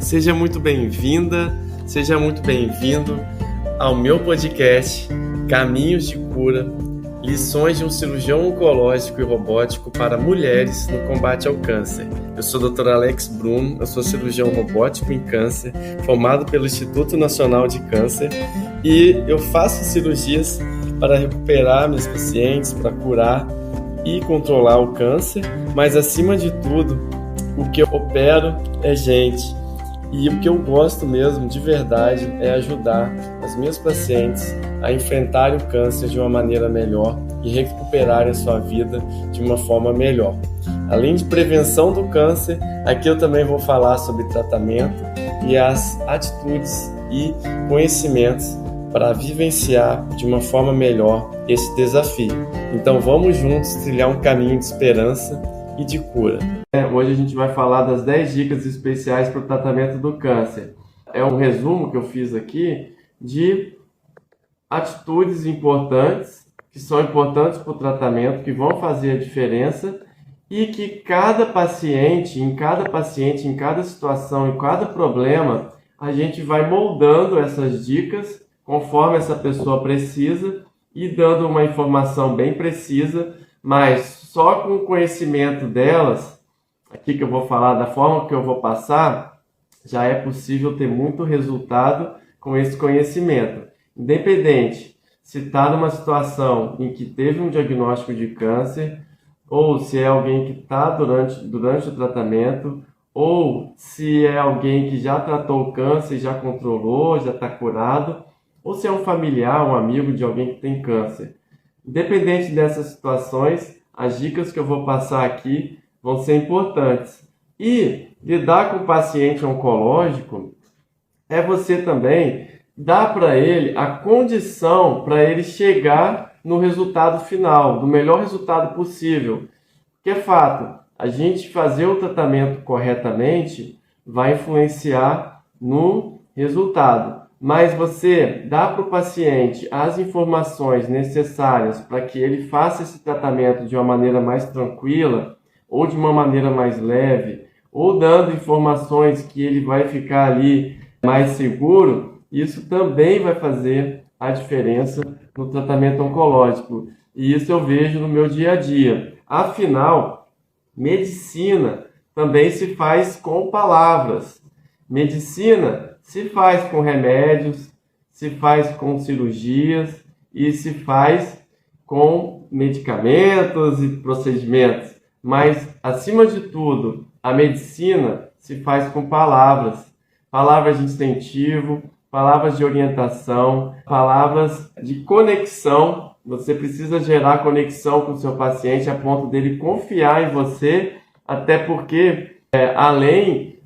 Seja muito bem-vinda, seja muito bem-vindo ao meu podcast Caminhos de Cura, lições de um cirurgião oncológico e robótico para mulheres no combate ao câncer. Eu sou o Dr. Alex Bruno, eu sou cirurgião robótico em câncer, formado pelo Instituto Nacional de Câncer, e eu faço cirurgias para recuperar meus pacientes, para curar e controlar o câncer, mas acima de tudo, o que eu opero é gente. E o que eu gosto mesmo, de verdade, é ajudar as minhas pacientes a enfrentarem o câncer de uma maneira melhor e recuperarem a sua vida de uma forma melhor. Além de prevenção do câncer, aqui eu também vou falar sobre tratamento e as atitudes e conhecimentos para vivenciar de uma forma melhor esse desafio. Então vamos juntos trilhar um caminho de esperança e de cura. Hoje a gente vai falar das 10 dicas especiais para o tratamento do câncer. É um resumo que eu fiz aqui de atitudes importantes, que são importantes para o tratamento, que vão fazer a diferença e que cada paciente, em cada situação, em cada problema, a gente vai moldando essas dicas conforme essa pessoa precisa e dando uma informação bem precisa, mas só com o conhecimento delas, aqui que eu vou falar da forma que eu vou passar, já é possível ter muito resultado com esse conhecimento. Independente se está numa situação em que teve um diagnóstico de câncer, ou se é alguém que está durante o tratamento, ou se é alguém que já tratou o câncer, já controlou, já está curado, ou se é um familiar, um amigo de alguém que tem câncer. Independente dessas situações, as dicas que eu vou passar aqui vão ser importantes. E lidar com o paciente oncológico é você também dar para ele a condição para ele chegar no resultado final, do melhor resultado possível. Que é fato, a gente fazer o tratamento corretamente vai influenciar no resultado. Mas você dá para o paciente as informações necessárias para que ele faça esse tratamento de uma maneira mais tranquila ou de uma maneira mais leve, ou dando informações que ele vai ficar ali mais seguro, isso também vai fazer a diferença no tratamento oncológico. E isso eu vejo no meu dia a dia. Afinal, medicina também se faz com palavras. Medicina se faz com remédios, se faz com cirurgias e se faz com medicamentos e procedimentos. Mas, acima de tudo, a medicina se faz com palavras. Palavras de incentivo, palavras de orientação, palavras de conexão. Você precisa gerar conexão com o seu paciente a ponto dele confiar em você, até porque, além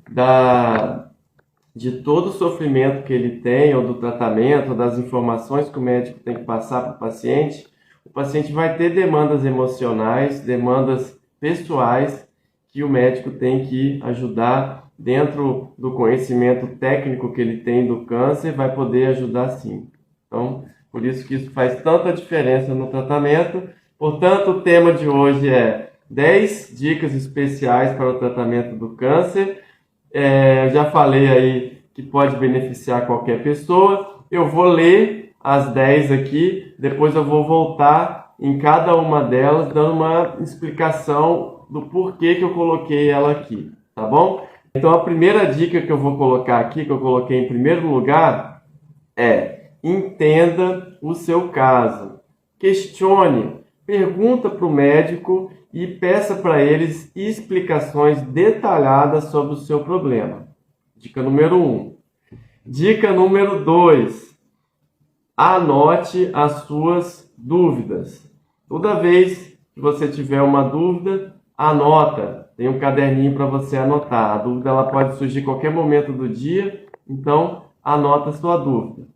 de todo o sofrimento que ele tem, ou do tratamento, ou das informações que o médico tem que passar para o paciente vai ter demandas emocionais, demandas pessoais, que o médico tem que ajudar dentro do conhecimento técnico que ele tem do câncer, vai poder ajudar sim. Então, por isso que isso faz tanta diferença no tratamento. Portanto, o tema de hoje é 10 dicas especiais para o tratamento do câncer. Eu já falei aí que pode beneficiar qualquer pessoa. Eu vou ler as 10 aqui, depois eu vou voltar em cada uma delas, dando uma explicação do porquê que eu coloquei ela aqui, tá bom? Então a primeira dica que eu vou colocar aqui, que eu coloquei em primeiro lugar, é: entenda o seu caso. Questione, pergunta para o médico e peça para eles explicações detalhadas sobre o seu problema. Dica número 1. Dica número 2. Anote as suas dúvidas. Toda vez que você tiver uma dúvida, anota. Tem um caderninho para você anotar. A dúvida ela pode surgir em qualquer momento do dia, então anota a sua dúvida.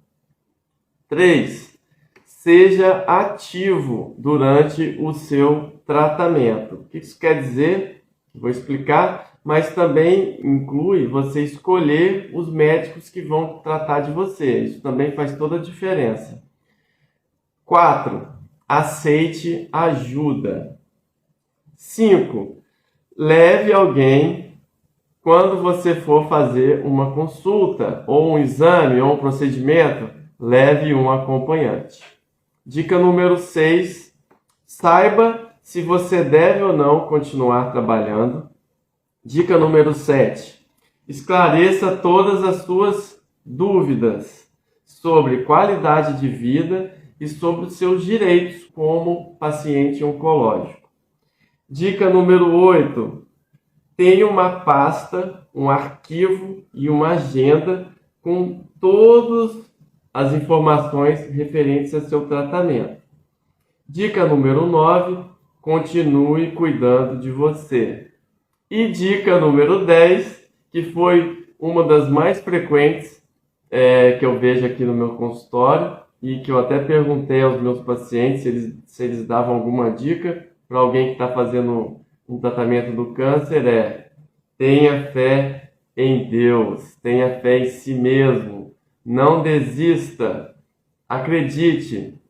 3. Seja ativo durante o seu tratamento. O que isso quer dizer? Vou explicar, mas também inclui você escolher os médicos que vão tratar de você. Isso também faz toda a diferença. 4. Aceite ajuda. 5. Leve alguém quando você for fazer uma consulta, ou um exame, ou um procedimento, leve um acompanhante. Dica número 6, saiba se você deve ou não continuar trabalhando. Dica número 7, esclareça todas as suas dúvidas sobre qualidade de vida e sobre os seus direitos como paciente oncológico. Dica número 8, tenha uma pasta, um arquivo e uma agenda com todas as informações referentes ao seu tratamento. Dica número 9, continue cuidando de você. E dica número 10, que foi uma das mais frequentes que eu vejo aqui no meu consultório e que eu até perguntei aos meus pacientes se eles davam alguma dica para alguém que está fazendo um tratamento do câncer, tenha fé em Deus, tenha fé em si mesmo, não desista, acredite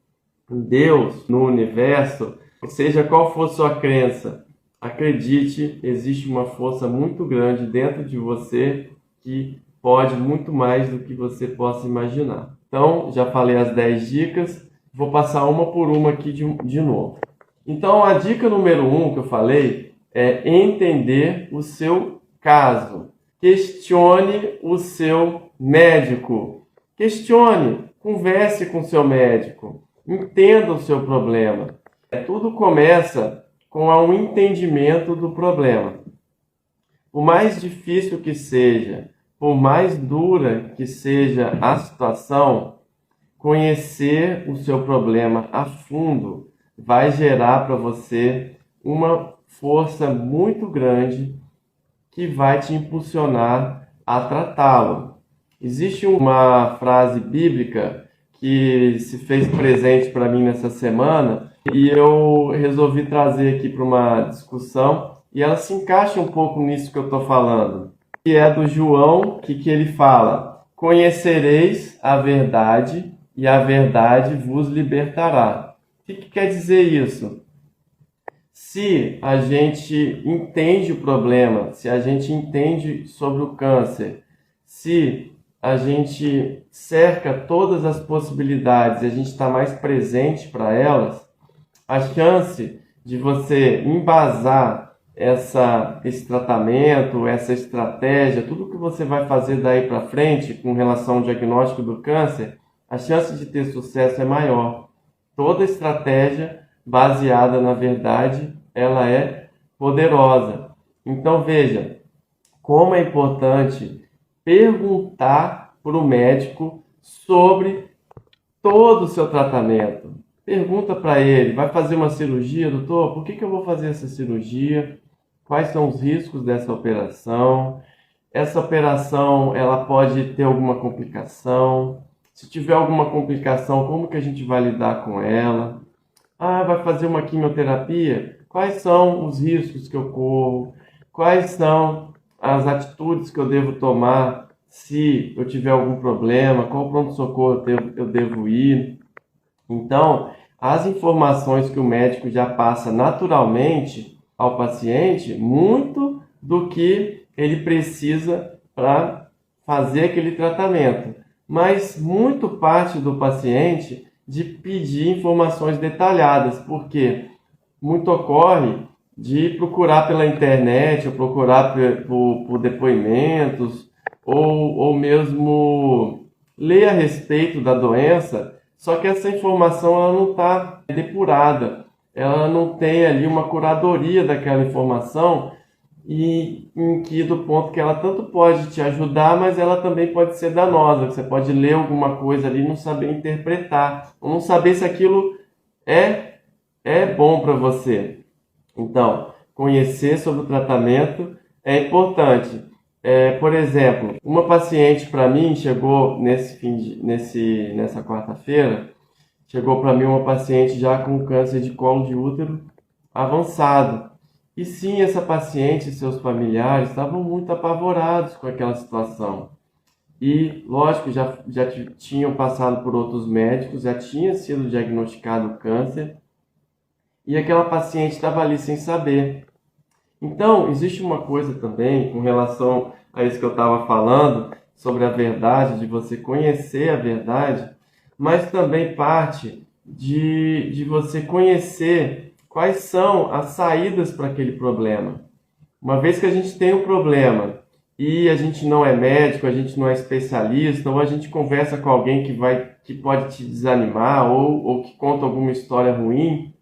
em Deus, no universo, seja qual for sua crença, acredite, existe uma força muito grande dentro de você que pode muito mais do que você possa imaginar. Então, já falei as 10 dicas, vou passar uma por uma aqui de novo. Então, a dica número 1 que eu falei é entender o seu caso. Questione o seu médico. Questione, converse com o seu médico. Entenda o seu problema. Tudo começa com um entendimento do problema. Por mais difícil que seja, por mais dura que seja a situação, conhecer o seu problema a fundo vai gerar para você uma força muito grande que vai te impulsionar a tratá-lo. Existe uma frase bíblica que se fez presente para mim nessa semana e eu resolvi trazer aqui para uma discussão e ela se encaixa um pouco nisso que eu estou falando. Que é do João, que ele fala: conhecereis a verdade e a verdade vos libertará. O que quer dizer isso? Se a gente entende o problema, se a gente entende sobre o câncer, se a gente cerca todas as possibilidades e a gente está mais presente para elas, a chance de você embasar esse tratamento, essa estratégia, tudo que você vai fazer daí para frente com relação ao diagnóstico do câncer, a chance de ter sucesso é maior. Toda estratégia baseada na verdade, ela é poderosa. Então veja, como é importante perguntar para o médico sobre todo o seu tratamento. Pergunta para ele, vai fazer uma cirurgia, doutor? Por que eu vou fazer essa cirurgia? Quais são os riscos dessa operação? Essa operação, ela pode ter alguma complicação? Se tiver alguma complicação, como que a gente vai lidar com ela? Vai fazer uma quimioterapia? Quais são os riscos que eu corro? Quais são as atitudes que eu devo tomar se eu tiver algum problema? Qual pronto-socorro eu devo ir? Então, as informações que o médico já passa naturalmente ao paciente, muito do que ele precisa para fazer aquele tratamento. Mas muito parte do paciente de pedir informações detalhadas, porque muito ocorre de procurar pela internet, ou procurar por depoimentos, ou mesmo ler a respeito da doença, só que essa informação ela não está depurada, ela não tem ali uma curadoria daquela informação, e em que do ponto que ela tanto pode te ajudar, mas ela também pode ser danosa. Você pode ler alguma coisa ali e não saber interpretar, ou não saber se aquilo é bom para você. Então, conhecer sobre o tratamento é importante. Por exemplo, uma paciente para mim chegou nessa quarta-feira, chegou para mim uma paciente já com câncer de colo de útero avançado. E sim, essa paciente e seus familiares estavam muito apavorados com aquela situação. E, lógico, já tinham passado por outros médicos, já tinha sido diagnosticado câncer, e aquela paciente estava ali sem saber. Então, existe uma coisa também com relação a isso que eu estava falando, sobre a verdade, de você conhecer a verdade, mas também parte de você conhecer quais são as saídas para aquele problema. Uma vez que a gente tem um problema e a gente não é médico, a gente não é especialista, ou a gente conversa com alguém que pode te desanimar, ou que conta alguma história ruim,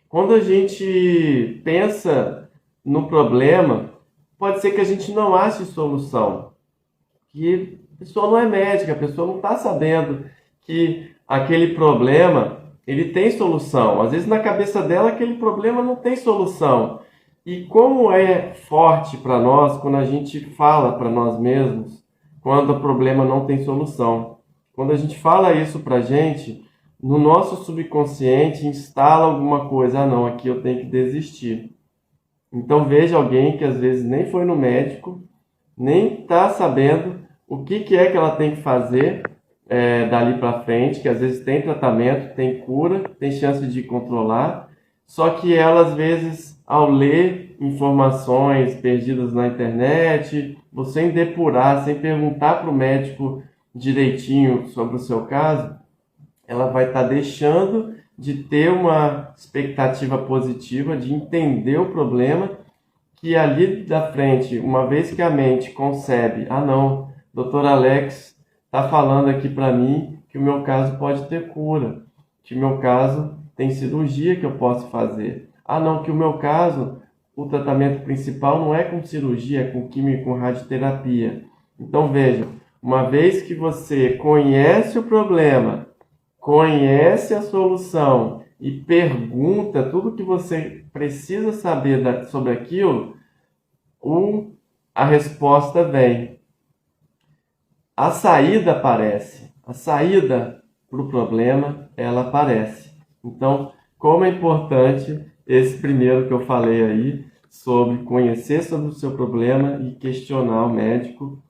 quando a gente pensa no problema, pode ser que a gente não ache solução. Que a pessoa não é médica, a pessoa não está sabendo que aquele problema ele tem solução. Às vezes na cabeça dela aquele problema não tem solução. E como é forte para nós quando a gente fala para nós mesmos quando o problema não tem solução. Quando a gente fala isso para a gente, no nosso subconsciente instala alguma coisa. Ah, não, aqui eu tenho que desistir. Então veja alguém que às vezes nem foi no médico, nem está sabendo o que é que ela tem que fazer dali para frente, que às vezes tem tratamento, tem cura, tem chance de controlar, só que ela às vezes, ao ler informações perdidas na internet, sem depurar, sem perguntar para o médico direitinho sobre o seu caso, ela vai estar deixando de ter uma expectativa positiva, de entender o problema, que ali da frente, uma vez que a mente concebe, ah não, Dr. Alex está falando aqui para mim que o meu caso pode ter cura, que o meu caso tem cirurgia que eu posso fazer. Ah não, que o meu caso, o tratamento principal não é com cirurgia, é com quimio, com radioterapia. Então veja, uma vez que você conhece o problema, conhece a solução e pergunta tudo que você precisa saber sobre aquilo, a resposta vem. A saída aparece. A saída para o problema, ela aparece. Então, como é importante esse primeiro que eu falei aí, sobre conhecer sobre o seu problema e questionar o médico,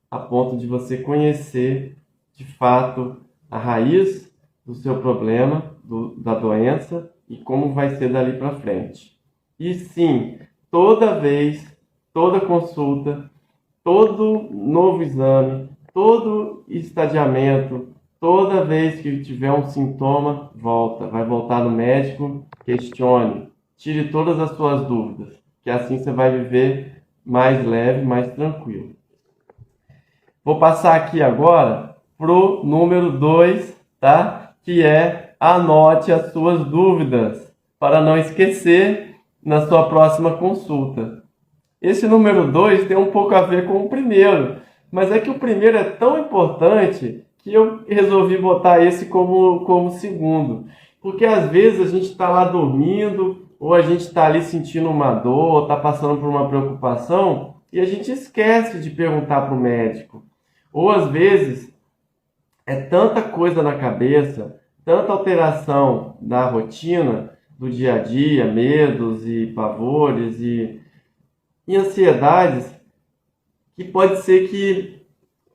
a ponto de você conhecer, de fato, a raiz do seu problema, da doença e como vai ser dali para frente. E sim, toda vez, toda consulta, todo novo exame, todo estadiamento, toda vez que tiver um sintoma, vai voltar no médico, questione, tire todas as suas dúvidas, que assim você vai viver mais leve, mais tranquilo. Vou passar aqui agora pro número 2, tá? Que é anote as suas dúvidas, para não esquecer na sua próxima consulta. Esse número 2 tem um pouco a ver com o primeiro, mas é que o primeiro é tão importante que eu resolvi botar esse como segundo. Porque às vezes a gente está lá dormindo, ou a gente está ali sentindo uma dor, ou está passando por uma preocupação, e a gente esquece de perguntar para o médico. Ou às vezes é tanta coisa na cabeça, tanta alteração da rotina, do dia a dia, medos e pavores e ansiedades, que pode ser que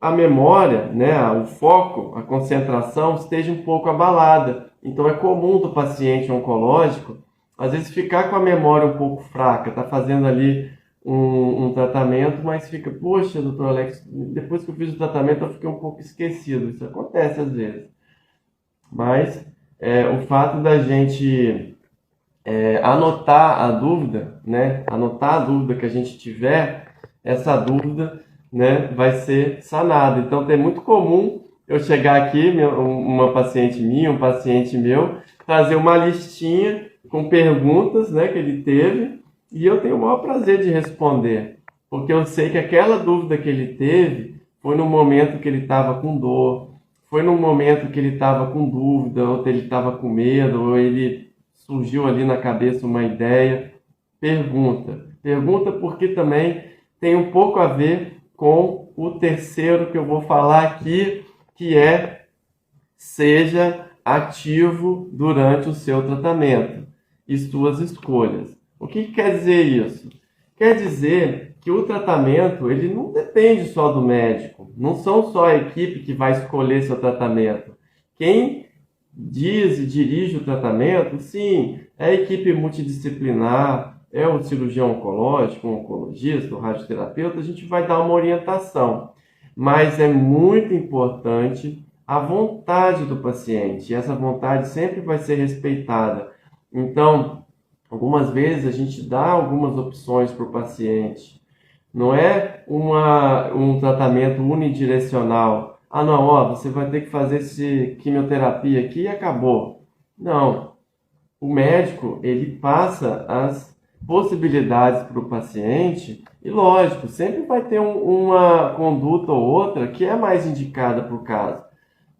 a memória, né, o foco, a concentração esteja um pouco abalada. Então é comum do paciente oncológico, às vezes, ficar com a memória um pouco fraca, tá fazendo ali um tratamento, mas fica, poxa, doutor Alex, depois que eu fiz o tratamento eu fiquei um pouco esquecido. Isso acontece às vezes. Mas o fato da gente anotar a dúvida, né, anotar a dúvida que a gente tiver, essa dúvida, né, vai ser sanada. Então é muito comum eu chegar aqui, uma paciente minha, um paciente meu, trazer uma listinha com perguntas, né, que ele teve, e eu tenho o maior prazer de responder, porque eu sei que aquela dúvida que ele teve foi no momento que ele estava com dor, foi no momento que ele estava com dúvida, ou ele estava com medo, ou ele surgiu ali na cabeça uma ideia. Pergunta porque também tem um pouco a ver com o terceiro que eu vou falar aqui, que é seja ativo durante o seu tratamento e suas escolhas. O que quer dizer isso? Quer dizer que o tratamento ele não depende só do médico, não são só a equipe que vai escolher seu tratamento. Quem diz e dirige o tratamento, sim, é a equipe multidisciplinar, é o cirurgião oncológico, um oncologista, o radioterapeuta, a gente vai dar uma orientação. Mas é muito importante a vontade do paciente, e essa vontade sempre vai ser respeitada. Então, algumas vezes a gente dá algumas opções para o paciente. Não é um tratamento unidirecional. Ah, não, ó, você vai ter que fazer esse quimioterapia aqui e acabou. Não. O médico, ele passa as possibilidades para o paciente e, lógico, sempre vai ter uma conduta ou outra que é mais indicada para o caso.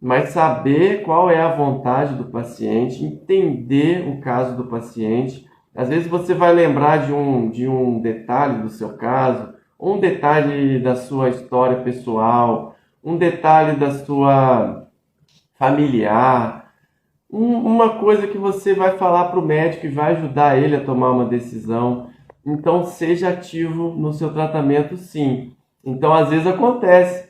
Mas saber qual é a vontade do paciente, entender o caso do paciente. Às vezes você vai lembrar de um detalhe do seu caso, um detalhe da sua história pessoal, um detalhe da sua familiar, uma coisa que você vai falar para o médico e vai ajudar ele a tomar uma decisão. Então, seja ativo no seu tratamento, sim. Então, às vezes acontece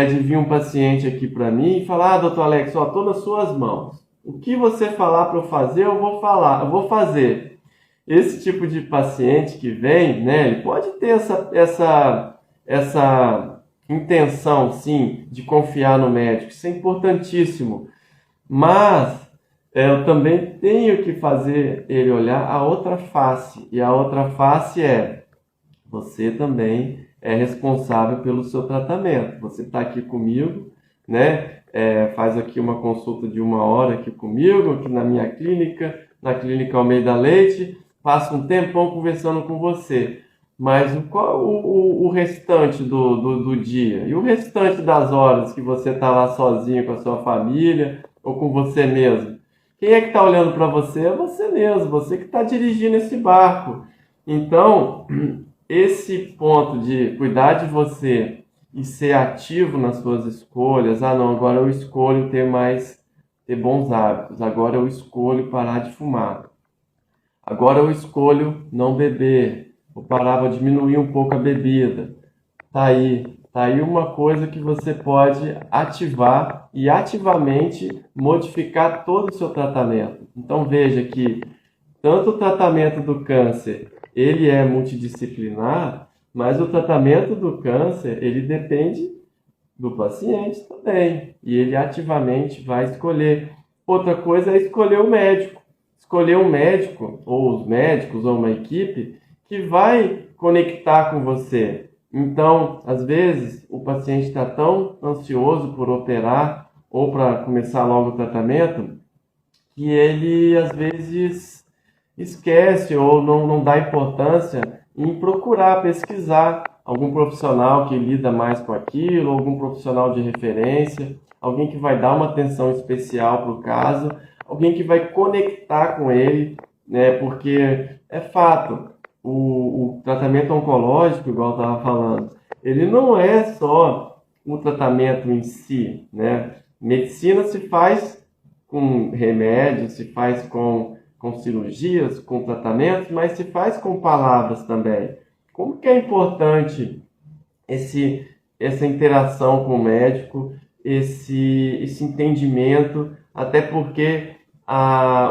de vir um paciente aqui para mim e falar: doutor Alex, ó, estou nas suas mãos. O que você falar para eu fazer, eu vou falar, eu vou fazer. Esse tipo de paciente que vem, né, ele pode ter essa intenção, sim, de confiar no médico. Isso é importantíssimo. Mas eu também tenho que fazer ele olhar a outra face. E a outra face é: você também é responsável pelo seu tratamento. Você está aqui comigo, né? Faz aqui uma consulta de 1 hora aqui comigo, aqui na minha clínica, na Clínica Almeida Leite. Passa um tempão conversando com você. Mas qual o restante do dia? E o restante das horas que você está lá sozinho com a sua família ou com você mesmo? Quem é que está olhando para você? É você mesmo, você que está dirigindo esse barco. Então, esse ponto de cuidar de você e ser ativo nas suas escolhas: ah, não, agora eu escolho ter bons hábitos, agora eu escolho parar de fumar, agora eu escolho não beber, vou parar, vou diminuir um pouco a bebida. Tá aí uma coisa que você pode ativar e ativamente modificar todo o seu tratamento. Então veja que tanto o tratamento do câncer, ele é multidisciplinar, mas o tratamento do câncer, ele depende do paciente também. E ele ativamente vai escolher. Outra coisa é escolher o médico. Escolher um médico, ou os médicos, ou uma equipe, que vai conectar com você. Então, às vezes, o paciente está tão ansioso por operar ou para começar logo o tratamento, que ele, às vezes, esquece ou não dá importância em procurar, pesquisar algum profissional que lida mais com aquilo, algum profissional de referência, alguém que vai dar uma atenção especial para o caso, alguém que vai conectar com ele, né? Porque é fato, o tratamento oncológico, igual eu estava falando, ele não é só o tratamento em si, né? Medicina se faz com remédios, se faz com cirurgias, com tratamentos, mas se faz com palavras também. Como que é importante essa interação com o médico, esse entendimento, até porque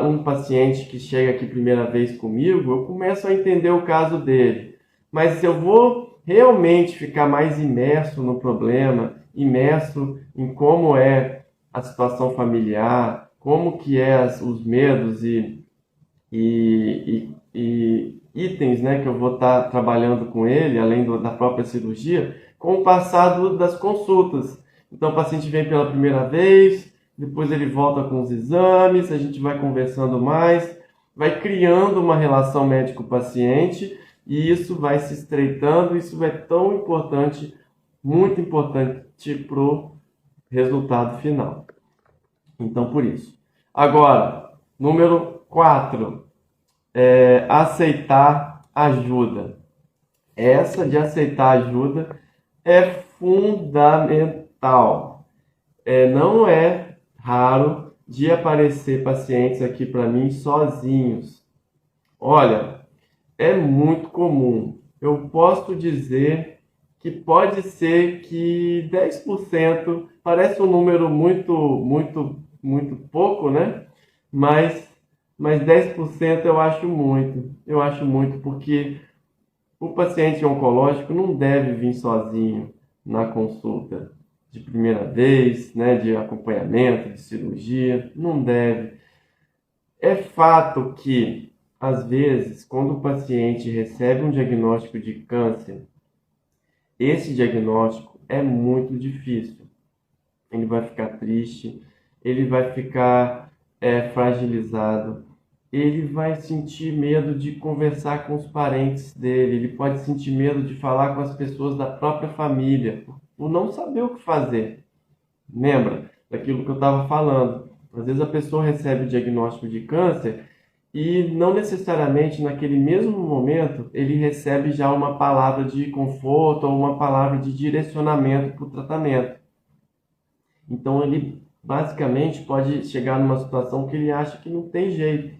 um paciente que chega aqui primeira vez comigo, eu começo a entender o caso dele, mas eu vou realmente ficar mais imerso no problema, imerso em como é a situação familiar, como que é os medos e itens, né, que eu vou estar trabalhando com ele, além da própria cirurgia, com o passado das consultas. Então o paciente vem pela primeira vez, depois ele volta com os exames, a gente vai conversando mais, vai criando uma relação médico-paciente e isso vai se estreitando. Isso é tão importante, muito importante para o resultado final. Então, por isso. Agora, número 4, aceitar ajuda. Essa de aceitar ajuda é fundamental. Não é raro de aparecer pacientes aqui para mim sozinhos. Olha, é muito comum. Eu posso dizer que pode ser que 10%, parece um número muito pouco, né? Mas mas 10% eu acho muito. Eu acho muito porque o paciente oncológico não deve vir sozinho na consulta de primeira vez, né, de acompanhamento, de cirurgia, não deve. É fato que, às vezes, quando o paciente recebe um diagnóstico de câncer, esse diagnóstico é muito difícil. Ele vai ficar triste, ele vai ficar fragilizado, ele vai sentir medo de conversar com os parentes dele, ele pode sentir medo de falar com as pessoas da própria família, por não saber o que fazer. Lembra daquilo que eu estava falando? Às vezes a pessoa recebe o diagnóstico de câncer e não necessariamente naquele mesmo momento ele recebe já uma palavra de conforto ou uma palavra de direcionamento para o tratamento. Então ele basicamente pode chegar numa situação que ele acha que não tem jeito.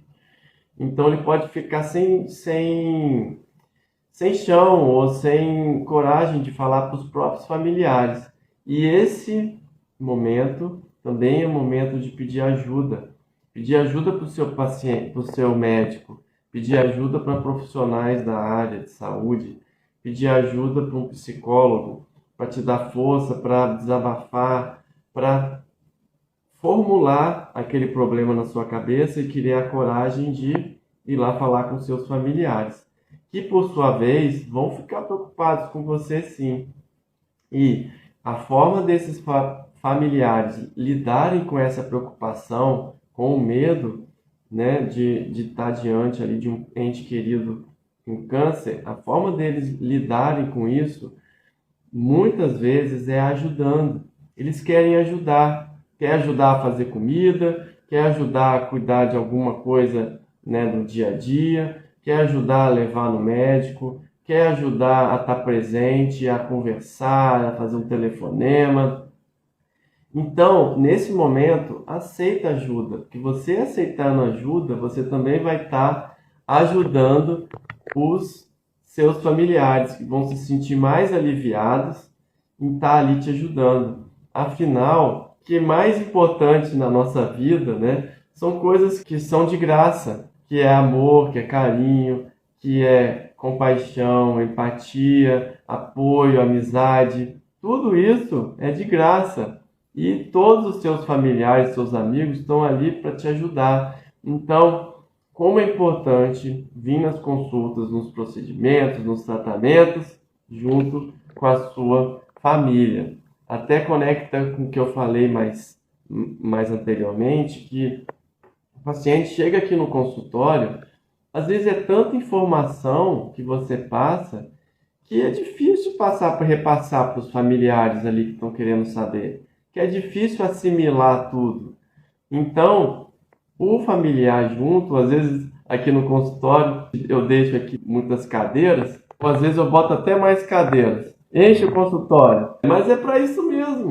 Então ele pode ficar sem chão ou sem coragem de falar para os próprios familiares. E esse momento também é o momento de pedir ajuda. Pedir ajuda para o seu paciente, para o seu médico. Pedir ajuda para profissionais da área de saúde. Pedir ajuda para um psicólogo, para te dar força, para desabafar, para formular aquele problema na sua cabeça e criar a coragem de ir lá falar com seus familiares, que por sua vez vão ficar preocupados com você sim. E a forma desses familiares lidarem com essa preocupação, com o medo, né, de estar diante ali de um ente querido com câncer, a forma deles lidarem com isso, muitas vezes é ajudando. Eles querem ajudar, quer ajudar a fazer comida, quer ajudar a cuidar de alguma coisa, né, do dia a dia, quer ajudar a levar no médico, quer ajudar a estar presente, a conversar, a fazer um telefonema. Então, nesse momento, aceita ajuda, porque você aceitando ajuda, você também vai estar ajudando os seus familiares, que vão se sentir mais aliviados em estar ali te ajudando. Afinal, o que é mais importante na nossa vida, né, são coisas que são de graça, que é amor, que é carinho, que é compaixão, empatia, apoio, amizade. Tudo isso é de graça. E todos os seus familiares, seus amigos estão ali para te ajudar. Então, como é importante vir nas consultas, nos procedimentos, nos tratamentos, junto com a sua família. Até conecta com o que eu falei mais anteriormente, que o paciente chega aqui no consultório, às vezes é tanta informação que você passa, que é difícil repassar para os familiares ali que estão querendo saber, que é difícil assimilar tudo. Então, o familiar junto, às vezes aqui no consultório, eu deixo aqui muitas cadeiras, ou às vezes eu boto até mais cadeiras. Enche o consultório. Mas é para isso mesmo.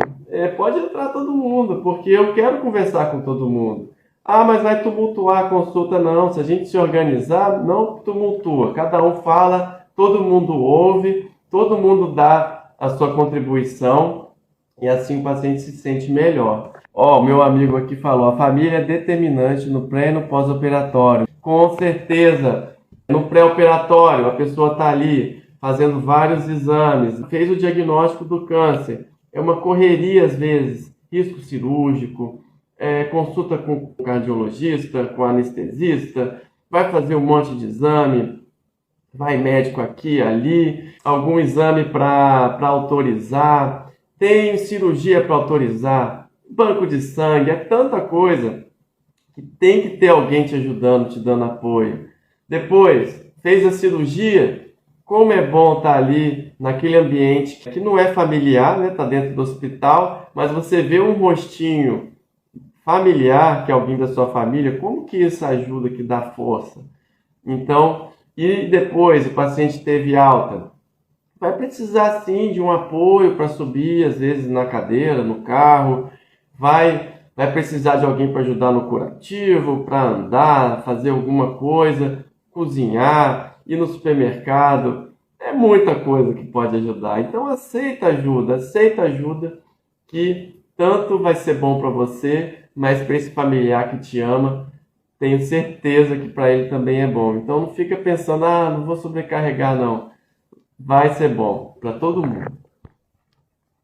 Pode entrar todo mundo, porque eu quero conversar com todo mundo. Ah, mas vai tumultuar a consulta. Não, se a gente se organizar, não tumultua. Cada um fala, todo mundo ouve, todo mundo dá a sua contribuição e assim o paciente se sente melhor. Ó, meu amigo aqui falou, a família é determinante no pré e no pós-operatório. Com certeza, no pré-operatório, a pessoa está ali fazendo vários exames, fez o diagnóstico do câncer. É uma correria às vezes, risco cirúrgico, consulta com o cardiologista, com o anestesista, vai fazer um monte de exame, vai médico aqui, ali, algum exame para autorizar, tem cirurgia para autorizar, banco de sangue, é tanta coisa que tem que ter alguém te ajudando, te dando apoio. Depois, fez a cirurgia, como é bom estar ali naquele ambiente que não é familiar, né? Tá dentro do hospital, mas você vê um rostinho familiar, que é alguém da sua família, como que isso ajuda, que dá força? Então, e depois o paciente teve alta, vai precisar sim de um apoio para subir, às vezes na cadeira, no carro, vai precisar de alguém para ajudar no curativo, para andar, fazer alguma coisa, cozinhar, ir no supermercado, é muita coisa que pode ajudar. Então aceita ajuda, que tanto vai ser bom para você, mas para esse familiar que te ama, tenho certeza que para ele também é bom. Então não fica pensando, não vou sobrecarregar não. Vai ser bom para todo mundo.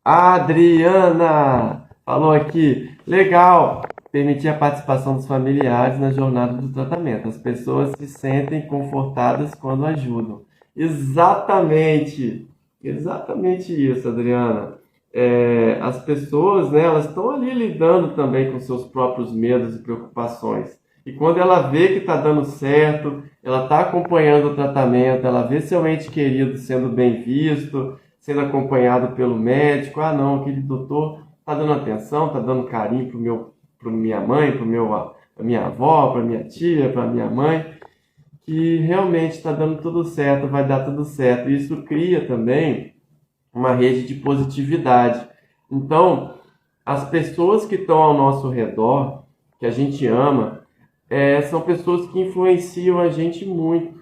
A Adriana falou aqui, legal, permitir a participação dos familiares na jornada do tratamento. As pessoas se sentem confortadas quando ajudam. Exatamente isso, Adriana. As pessoas, né, elas estão ali lidando também com seus próprios medos e preocupações. E quando ela vê que está dando certo, ela está acompanhando o tratamento, ela vê seu ente querido sendo bem visto, sendo acompanhado pelo médico, não, aquele doutor está dando atenção, está dando carinho para minha mãe, para minha avó, para minha tia, para minha mãe, que realmente está dando tudo certo, vai dar tudo certo. Isso cria também uma rede de positividade. Então, as pessoas que estão ao nosso redor, que a gente ama, são pessoas que influenciam a gente muito.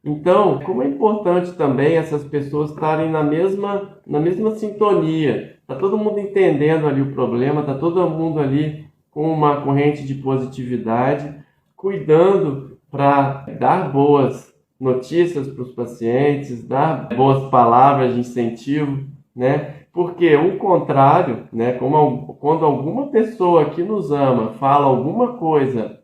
Então, como é importante também essas pessoas estarem na mesma sintonia. Está todo mundo entendendo ali o problema, está todo mundo ali com uma corrente de positividade, cuidando para dar boas notícias para os pacientes, dar boas palavras de incentivo, né? Porque o contrário, né? Quando alguma pessoa que nos ama fala alguma coisa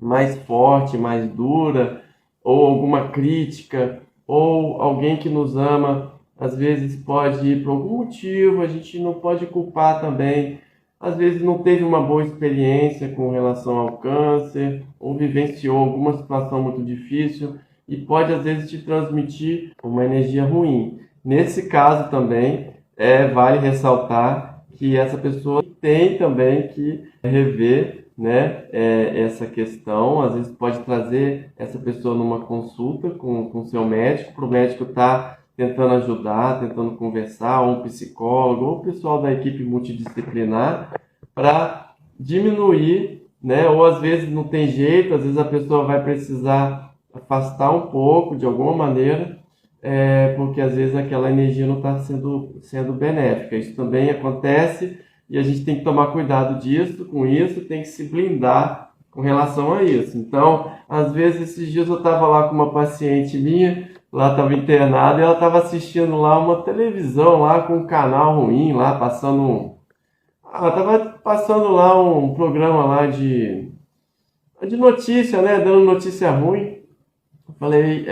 mais forte, mais dura, ou alguma crítica, ou alguém que nos ama, às vezes pode ir por algum motivo, a gente não pode culpar também. Às vezes não teve uma boa experiência com relação ao câncer, ou vivenciou alguma situação muito difícil, e pode às vezes te transmitir uma energia ruim. Nesse caso também, vale ressaltar que essa pessoa tem também que rever, né, essa questão. Às vezes pode trazer essa pessoa numa consulta com seu médico, para o médico estar tentando ajudar, tentando conversar, ou um psicólogo, ou o pessoal da equipe multidisciplinar, para diminuir, né, ou às vezes não tem jeito, às vezes a pessoa vai precisar afastar um pouco de alguma maneira, porque às vezes aquela energia não está sendo benéfica. Isso também acontece e a gente tem que tomar cuidado com isso, tem que se blindar com relação a isso. Então, às vezes, esses dias eu estava lá com uma paciente minha, lá estava internada, e ela estava assistindo lá uma televisão, lá com um canal ruim, lá passando... Ela estava passando lá um programa lá de notícia, né? Dando notícia ruim. Eu falei,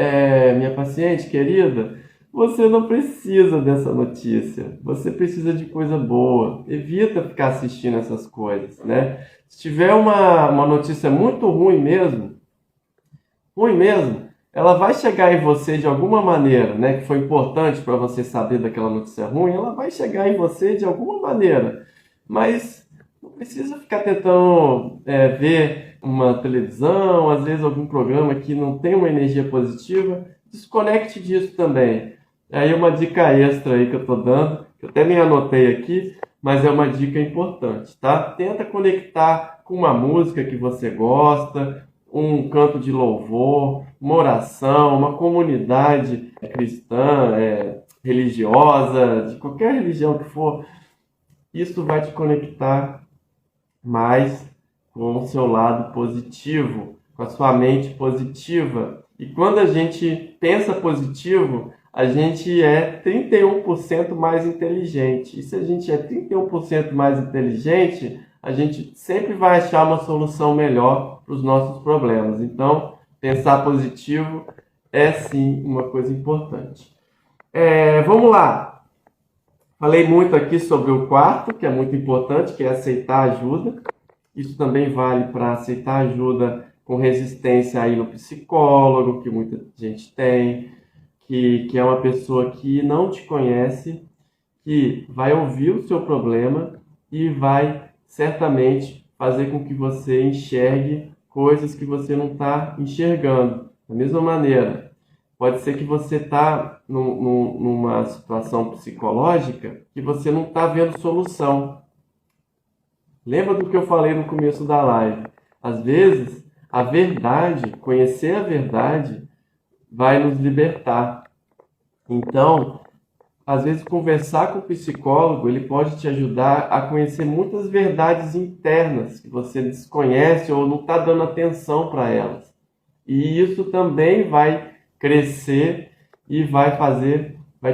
minha paciente querida, você não precisa dessa notícia. Você precisa de coisa boa. Evita ficar assistindo essas coisas, né? Se tiver uma notícia muito ruim mesmo, ela vai chegar em você de alguma maneira, né? Que foi importante para você saber daquela notícia ruim, ela vai chegar em você de alguma maneira. Mas não precisa ficar tentando ver uma televisão, às vezes algum programa que não tem uma energia positiva. Desconecte disso também. Aí uma dica extra aí que eu estou dando, que eu até nem anotei aqui, mas é uma dica importante, tá? Tenta conectar com uma música que você gosta, um canto de louvor, uma oração, uma comunidade cristã, religiosa, de qualquer religião que for. Isso vai te conectar mais com o seu lado positivo, com a sua mente positiva. E quando a gente pensa positivo, a gente é 31% mais inteligente. E se a gente é 31% mais inteligente, a gente sempre vai achar uma solução melhor para os nossos problemas. Então, pensar positivo é sim uma coisa importante. Vamos lá. Falei muito aqui sobre o quarto, que é muito importante, que é aceitar ajuda. Isso também vale para aceitar ajuda com resistência aí no psicólogo, que muita gente tem. Que é uma pessoa que não te conhece, que vai ouvir o seu problema e vai certamente fazer com que você enxergue coisas que você não está enxergando. Da mesma maneira, pode ser que você está numa situação psicológica que você não está vendo solução. Lembra do que eu falei no começo da live? Às vezes, a verdade, conhecer a verdade, vai nos libertar. Então, às vezes conversar com o psicólogo, ele pode te ajudar a conhecer muitas verdades internas que você desconhece ou não está dando atenção para elas. E isso também vai crescer e vai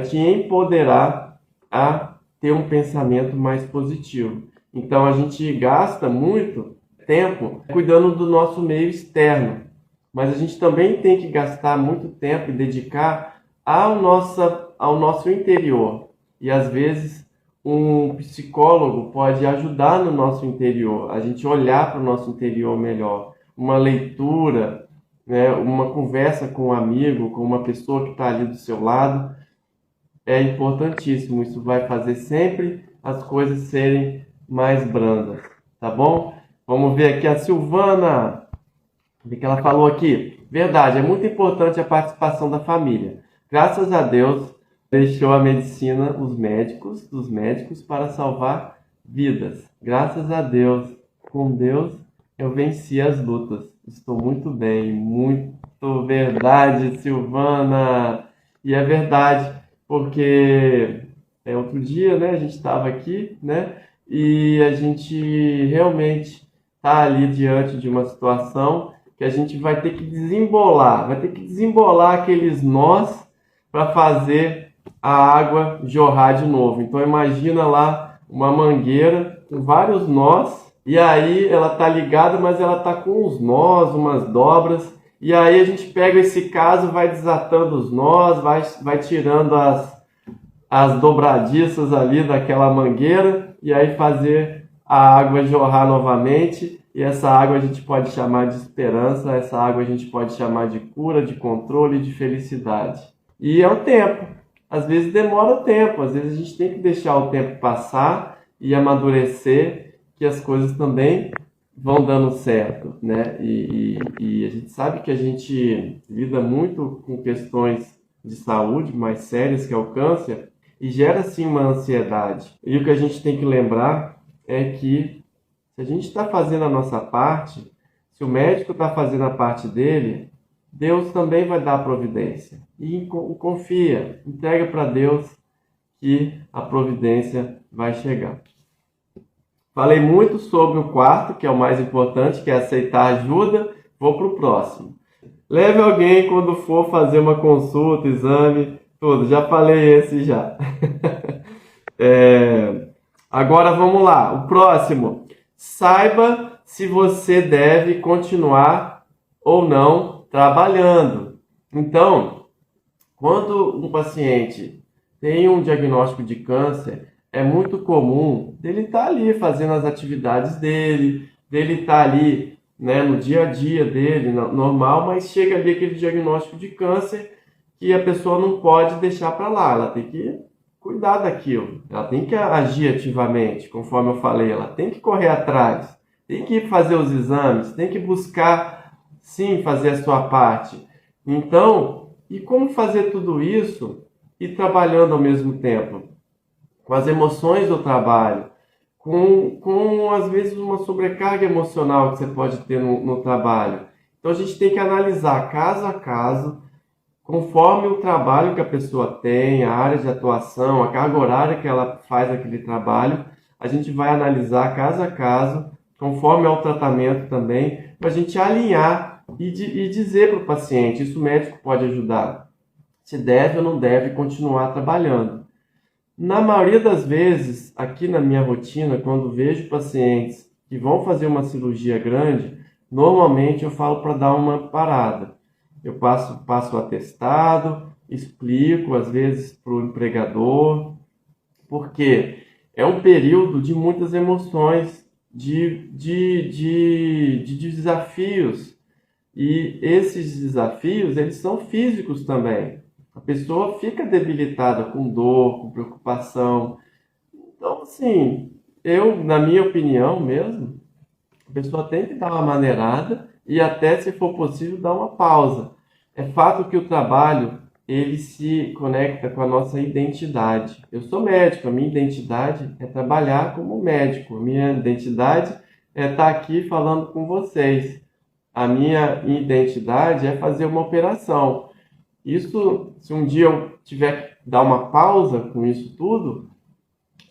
te empoderar a ter um pensamento mais positivo. Então a gente gasta muito tempo cuidando do nosso meio externo, mas a gente também tem que gastar muito tempo e dedicar ao nosso interior. E às vezes um psicólogo pode ajudar no nosso interior, a gente olhar para o nosso interior melhor. Uma leitura, né, uma conversa com um amigo, com uma pessoa que está ali do seu lado, é importantíssimo. Isso vai fazer sempre as coisas serem mais brandas, tá bom? Vamos ver aqui a Silvana, o que ela falou aqui. Verdade, é muito importante a participação da família. Graças a Deus, deixou a medicina dos médicos para salvar vidas. Graças a Deus, com Deus, eu venci as lutas. Estou muito bem, muito verdade, Silvana. E é verdade, porque outro dia, né, a gente estava aqui, né, e a gente realmente está ali diante de uma situação que a gente vai ter que desembolar aqueles nós para fazer a água jorrar de novo. Então imagina lá uma mangueira com vários nós, e aí ela tá ligada, mas ela tá com uns nós, umas dobras, e aí a gente pega esse caso, vai desatando os nós, vai tirando as dobradiças ali daquela mangueira, e aí fazer a água jorrar novamente. E essa água a gente pode chamar de esperança, essa água a gente pode chamar de cura, de controle, de felicidade. E é o tempo. Às vezes demora o tempo, às vezes a gente tem que deixar o tempo passar e amadurecer, que as coisas também vão dando certo, né? E a gente sabe que a gente lida muito com questões de saúde mais sérias, que é o câncer, e gera sim uma ansiedade. E o que a gente tem que lembrar é que se a gente está fazendo a nossa parte, se o médico está fazendo a parte dele, Deus também vai dar a providência. E confia, entrega para Deus que a providência vai chegar. Falei muito sobre o quarto, que é o mais importante, que é aceitar ajuda. Vou para o próximo. Leve alguém quando for fazer uma consulta, exame, tudo. Já falei esse já. Agora vamos lá. O próximo. Saiba se você deve continuar ou não trabalhando. Então, quando um paciente tem um diagnóstico de câncer, é muito comum dele estar ali fazendo as atividades dele estar ali, né, no dia a dia dele, normal, mas chega ali aquele diagnóstico de câncer que a pessoa não pode deixar para lá, ela tem que cuidar daquilo, ela tem que agir ativamente, conforme eu falei, ela tem que correr atrás, tem que fazer os exames, tem que buscar, sim, fazer a sua parte. Então, e como fazer tudo isso e trabalhando ao mesmo tempo? Com as emoções do trabalho, com às vezes uma sobrecarga emocional que você pode ter no trabalho. Então a gente tem que analisar caso a caso, conforme o trabalho que a pessoa tem, a área de atuação, a carga horária que ela faz aquele trabalho, a gente vai analisar caso a caso, conforme ao tratamento também, para a gente alinhar e dizer para o paciente, isso o médico pode ajudar, se deve ou não deve continuar trabalhando. Na maioria das vezes, aqui na minha rotina, quando vejo pacientes que vão fazer uma cirurgia grande, normalmente eu falo para dar uma parada. Eu passo o atestado, explico, às vezes, para o empregador, porque é um período de muitas emoções, de desafios. E esses desafios, eles são físicos também. A pessoa fica debilitada, com dor, com preocupação. Então, assim, na minha opinião mesmo, a pessoa tem que dar uma maneirada e até, se for possível, dar uma pausa. É fato que o trabalho, ele se conecta com a nossa identidade. Eu sou médico, a minha identidade é trabalhar como médico. A minha identidade é estar aqui falando com vocês. A minha identidade é fazer uma operação. Isso, se um dia eu tiver que dar uma pausa com isso tudo,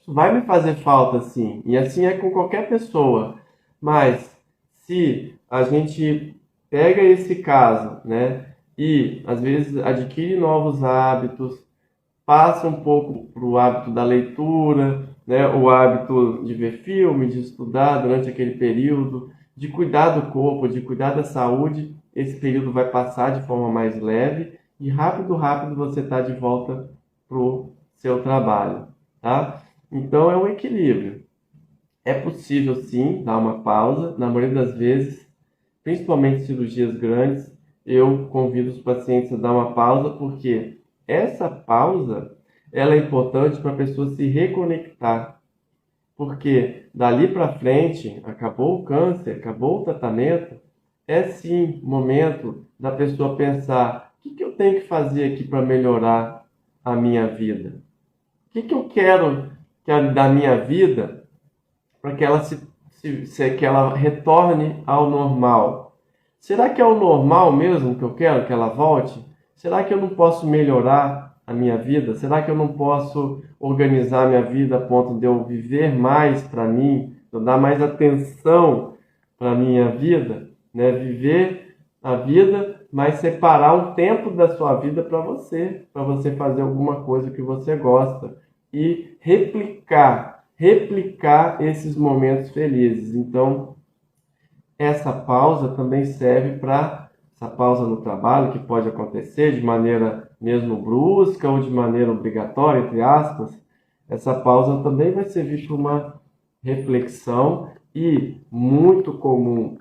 isso vai me fazer falta, sim. E assim é com qualquer pessoa. Mas se a gente pega esse caso, né, e às vezes adquire novos hábitos, passa um pouco para o hábito da leitura, né, o hábito de ver filme, de estudar durante aquele período, de cuidar do corpo, de cuidar da saúde, esse período vai passar de forma mais leve e rápido, rápido você está de volta para o seu trabalho, tá? Então é um equilíbrio. É possível sim dar uma pausa, na maioria das vezes, principalmente cirurgias grandes, eu convido os pacientes a dar uma pausa porque essa pausa ela é importante para a pessoa se reconectar. Porque dali para frente, acabou o câncer, acabou o tratamento, é sim momento da pessoa pensar: o que eu tenho que fazer aqui para melhorar a minha vida? O que eu quero da minha vida para que ela que ela retorne ao normal? Será que é o normal mesmo que eu quero que ela volte? Será que eu não posso melhorar a minha vida? Será que eu não posso organizar a minha vida a ponto de eu viver mais para mim, de eu dar mais atenção para a minha vida, né? Viver a vida, mas separar um tempo da sua vida para você fazer alguma coisa que você gosta e replicar esses momentos felizes. Então, essa pausa também serve para essa pausa no trabalho, que pode acontecer de maneira mesmo brusca ou de maneira obrigatória, entre aspas. Essa pausa também vai servir para uma reflexão e muito comum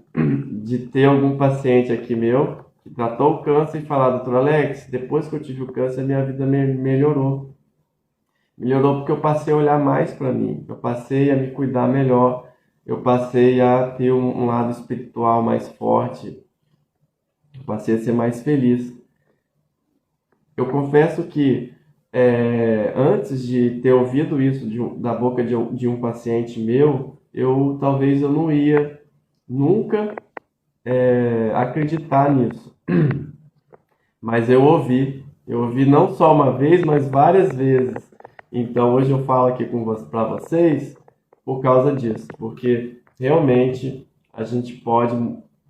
de ter algum paciente aqui meu que tratou o câncer e falar: doutor Alex, depois que eu tive o câncer, minha vida melhorou. Melhorou porque eu passei a olhar mais para mim, eu passei a me cuidar melhor, eu passei a ter um lado espiritual mais forte, eu passei a ser mais feliz. Eu confesso que antes de ter ouvido isso da boca de um paciente meu, talvez eu não ia nunca acreditar nisso. Mas eu ouvi não só uma vez, mas várias vezes. Então hoje eu falo aqui para vocês por causa disso, porque realmente a gente pode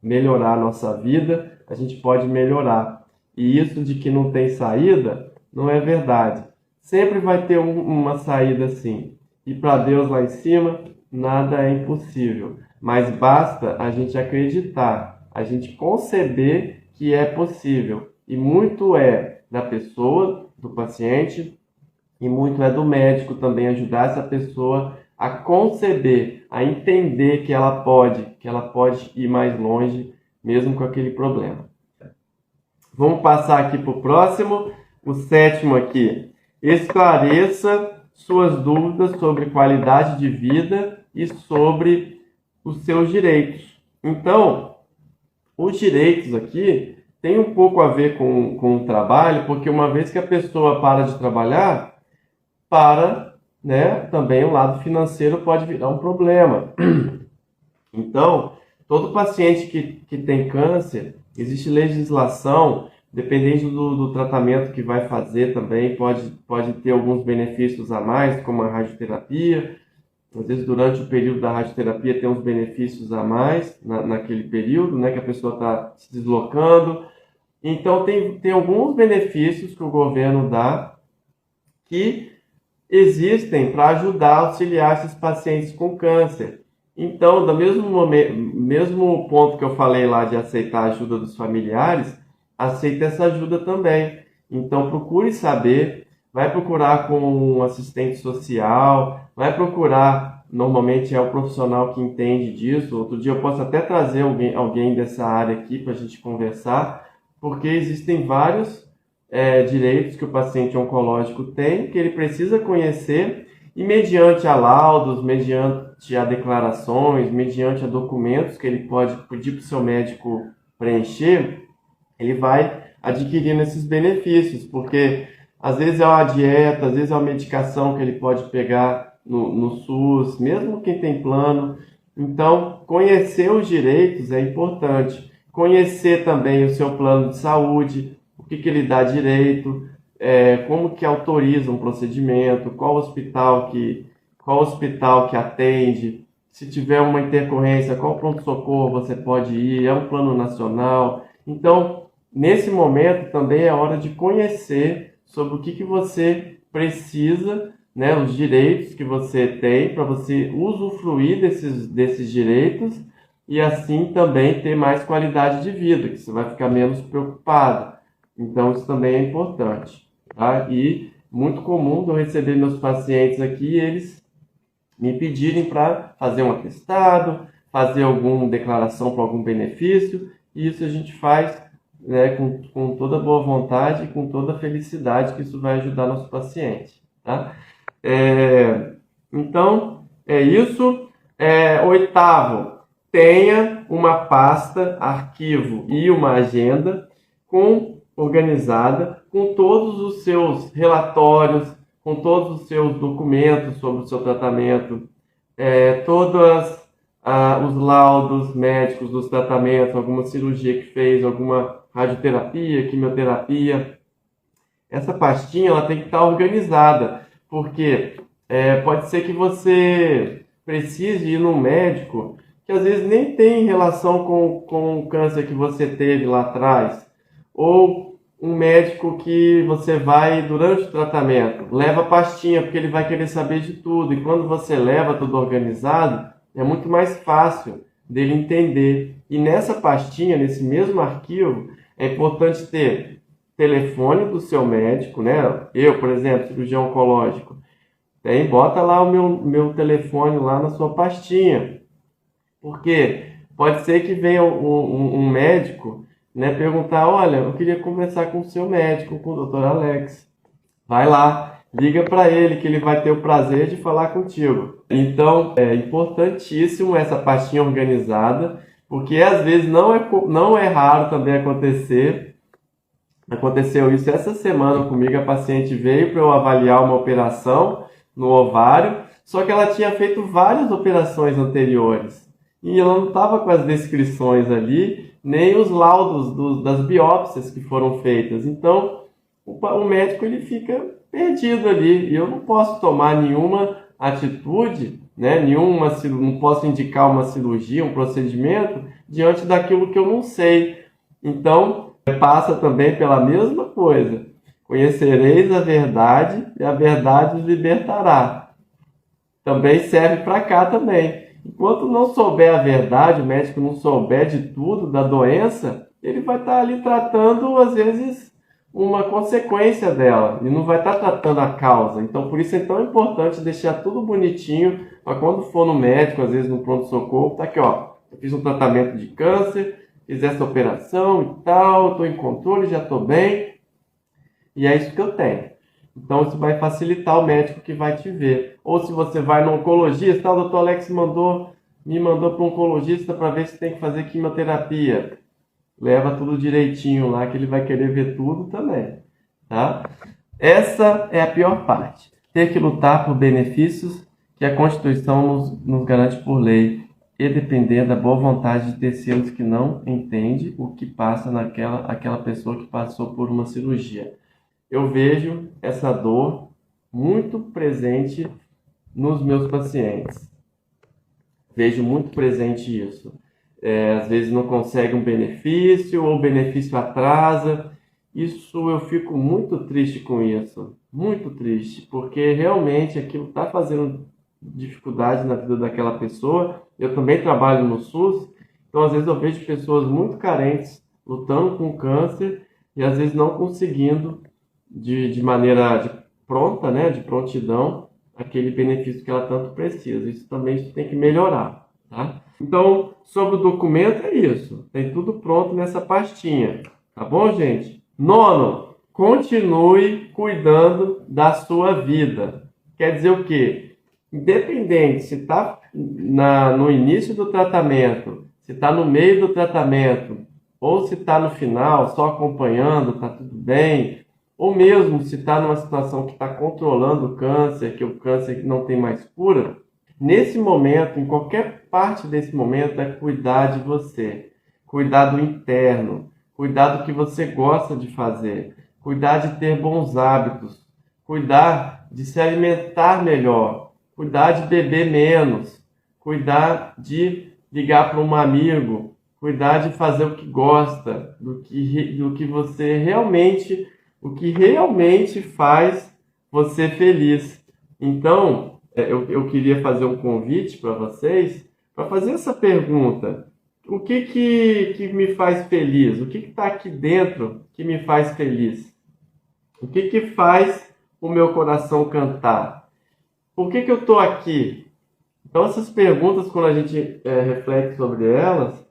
melhorar a nossa vida, a gente pode melhorar. E isso de que não tem saída, não é verdade. Sempre vai ter uma saída sim. E para Deus lá em cima, nada é impossível. Mas basta a gente acreditar, a gente conceber que é possível. E muito é da pessoa, do paciente, e muito é do médico também ajudar essa pessoa a conceber, a entender que ela pode ir mais longe, mesmo com aquele problema. Vamos passar aqui para o próximo, o 7º aqui. Esclareça suas dúvidas sobre qualidade de vida e sobre os seus direitos. Então, os direitos aqui tem um pouco a ver com o trabalho, porque uma vez que a pessoa para de trabalhar, também o lado financeiro pode virar um problema. Então, todo paciente que tem câncer, existe legislação, dependendo do tratamento que vai fazer também, pode ter alguns benefícios a mais, como a radioterapia. Às vezes, durante o período da radioterapia, tem uns benefícios a mais naquele período, né, que a pessoa está se deslocando. Então, tem alguns benefícios que o governo dá que existem para ajudar a auxiliar esses pacientes com câncer. Então, do mesmo ponto que eu falei lá de aceitar a ajuda dos familiares, aceita essa ajuda também. Então, procure saber, vai procurar com um assistente social, vai procurar, normalmente é o profissional que entende disso. Outro dia eu posso até trazer alguém dessa área aqui para a gente conversar, porque existem vários direitos que o paciente oncológico tem, que ele precisa conhecer, e mediante a laudos, mediante a declarações, mediante a documentos que ele pode pedir para o seu médico preencher, ele vai adquirindo esses benefícios, porque às vezes é uma dieta, às vezes é uma medicação que ele pode pegar no SUS, mesmo quem tem plano. Então, conhecer os direitos é importante. Conhecer também o seu plano de saúde, o que ele dá direito, como que autoriza um procedimento, qual hospital que atende, se tiver uma intercorrência, qual pronto-socorro você pode ir, é um plano nacional. Então, nesse momento também é hora de conhecer sobre o que você precisa, né, os direitos que você tem para você usufruir desses direitos e assim também ter mais qualidade de vida, que você vai ficar menos preocupado. Então, isso também é importante, tá? E muito comum eu receber meus pacientes aqui, eles me pedirem para fazer um atestado, fazer alguma declaração para algum benefício, e isso a gente faz, né, com toda boa vontade e com toda felicidade, que isso vai ajudar nosso paciente, tá? Então, é isso. Oitavo, tenha uma pasta, arquivo e uma agenda organizada com todos os seus relatórios, com todos os seus documentos sobre o seu tratamento, todos os laudos médicos dos tratamentos, alguma cirurgia que fez, alguma radioterapia, quimioterapia. Essa pastinha ela tem que estar organizada, porque pode ser que você precise ir num médico que às vezes nem tem relação com o câncer que você teve lá atrás, ou um médico que você vai durante o tratamento, leva a pastinha porque ele vai querer saber de tudo, e quando você leva tudo organizado, é muito mais fácil dele entender. E nessa pastinha, nesse mesmo arquivo, é importante ter telefone do seu médico, né? Eu, por exemplo, cirurgião oncológico, bota lá o meu telefone lá na sua pastinha, porque pode ser que venha um médico, né, perguntar, olha, eu queria conversar com o seu médico, com o Dr. Alex. Vai lá, liga para ele que ele vai ter o prazer de falar contigo. Então, é importantíssimo essa pastinha organizada, porque às vezes não é raro também acontecer. Aconteceu isso essa semana comigo, a paciente veio para eu avaliar uma operação no ovário, só que ela tinha feito várias operações anteriores. E ela não estava com as descrições ali, nem os laudos das biópsias que foram feitas. Então, o médico ele fica perdido ali. E eu não posso tomar nenhuma atitude, né? Não posso indicar uma cirurgia, um procedimento, diante daquilo que eu não sei. Então, passa também pela mesma coisa. Conhecereis a verdade e a verdade os libertará. Também serve para cá também. Enquanto não souber a verdade, o médico não souber de tudo da doença, ele vai estar ali tratando, às vezes, uma consequência dela, e não vai estar tratando a causa. Então, por isso é tão importante deixar tudo bonitinho, para quando for no médico, às vezes no pronto-socorro, tá aqui, ó, eu fiz um tratamento de câncer, fiz essa operação e tal, estou em controle, já estou bem, e é isso que eu tenho. Então, isso vai facilitar o médico que vai te ver. Ou se você vai no oncologista, o Dr. Alex me mandou para um oncologista para ver se tem que fazer quimioterapia. Leva tudo direitinho lá, que ele vai querer ver tudo também. Tá? Essa é a pior parte. Ter que lutar por benefícios que a Constituição nos garante por lei e depender da boa vontade de terceiros que não entende o que passa aquela pessoa que passou por uma cirurgia. Eu vejo essa dor muito presente nos meus pacientes. Vejo muito presente isso. Às vezes não consegue um benefício, ou o benefício atrasa. Isso eu fico muito triste com isso. Muito triste, porque realmente aquilo está fazendo dificuldade na vida daquela pessoa. Eu também trabalho no SUS, então às vezes eu vejo pessoas muito carentes lutando com câncer e às vezes não conseguindo de maneira pronta, né, de prontidão, aquele benefício que ela tanto precisa. Isso também tem que melhorar, tá? Então, sobre o documento é isso. Tem tudo pronto nessa pastinha, tá bom, gente? Nono, continue cuidando da sua vida. Quer dizer o quê? Independente se está no início do tratamento, se está no meio do tratamento, ou se está no final, só acompanhando, está tudo bem, ou mesmo se está numa situação que está controlando o câncer, que o câncer não tem mais cura, nesse momento, em qualquer parte desse momento, é cuidar de você, cuidar do interno, cuidar do que você gosta de fazer. cuidar de ter bons hábitos, cuidar de se alimentar melhor, cuidar de beber menos, cuidar de ligar para um amigo, cuidar de fazer o que gosta, do que você realmente, o que realmente faz você feliz. Então, eu queria fazer um convite para vocês, para fazer essa pergunta: o que me faz feliz? O que está aqui dentro que me faz feliz? O que faz o meu coração cantar? Por que eu estou aqui? Então, essas perguntas, quando a gente reflete sobre elas,